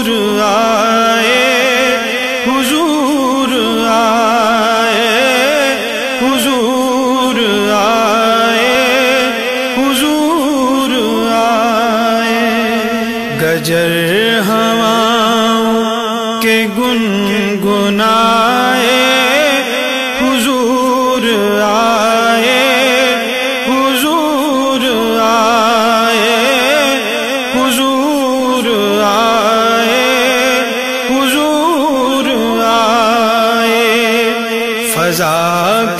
آئے حضور آئے حضور آئے حضور آئے گجر ہواؤں کے گنگنائے حضور آئے حضور آئے حضور آئے حضور آئے فضا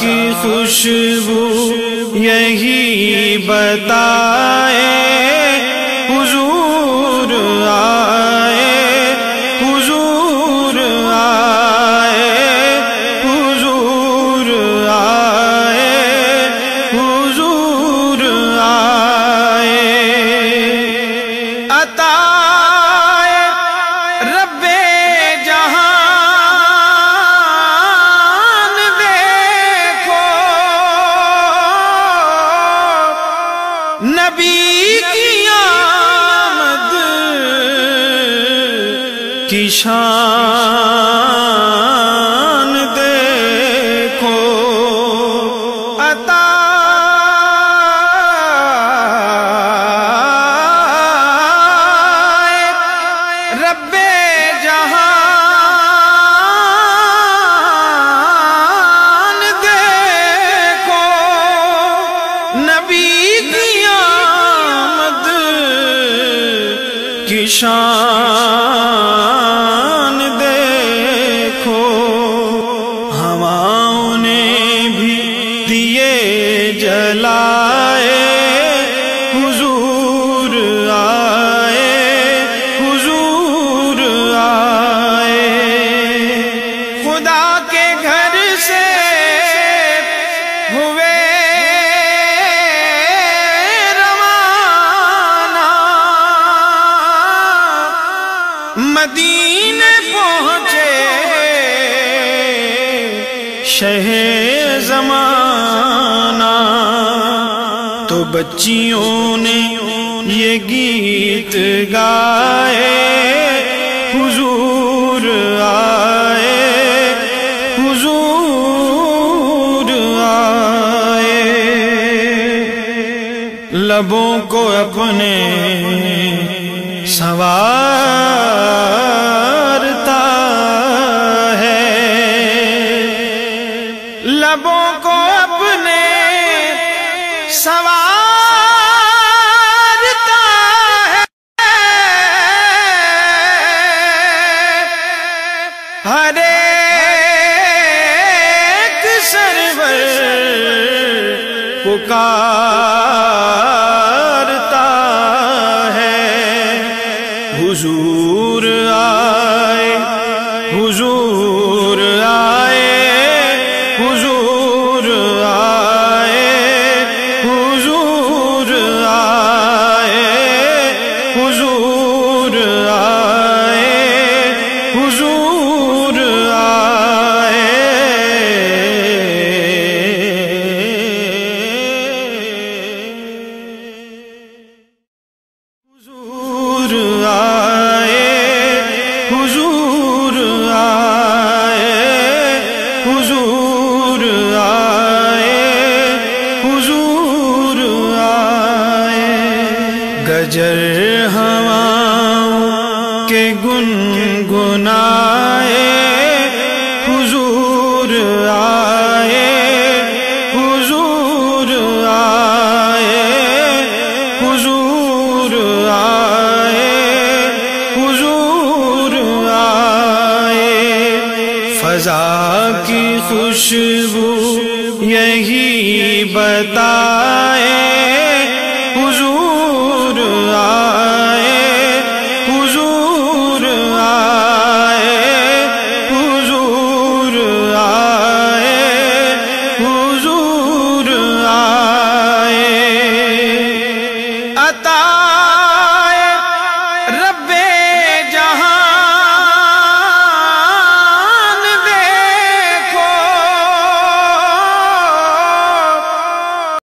کی خوشبو یہی بتائے حضور آئے حضور آئے حضور آئے حضور آئے عطائے رب جہان دیکھو نبی کی آمد کی شان دیکھو عطائے رب جہان دیکھو نبی کی آمد کی شان دیکھو ہواؤں نے بھی دیے جلائے حضور آئے حضور آئے خدا کے گھر سے ہوئے روانہ مدینے پہنچے شہ زمانہ تو بچیوں نے یہ گیت گائے حضور آئے حضور آئے لبوں کو اپنے سنوارتا ہے لبوں کو اپنے سنوارتا ہے ہر ایک سرور پکارتا ہے حضور آئے حضور آئے حضور آئے حضور آئے حضور آئے حضور آئے حضور آئے حضور آئے حضور آئے حضور آئے گجر ہواؤں کے گنگنائے حضور آئے حضور آئے حضور آئے حضور آئے فضا کی خوشبو یہی بتائے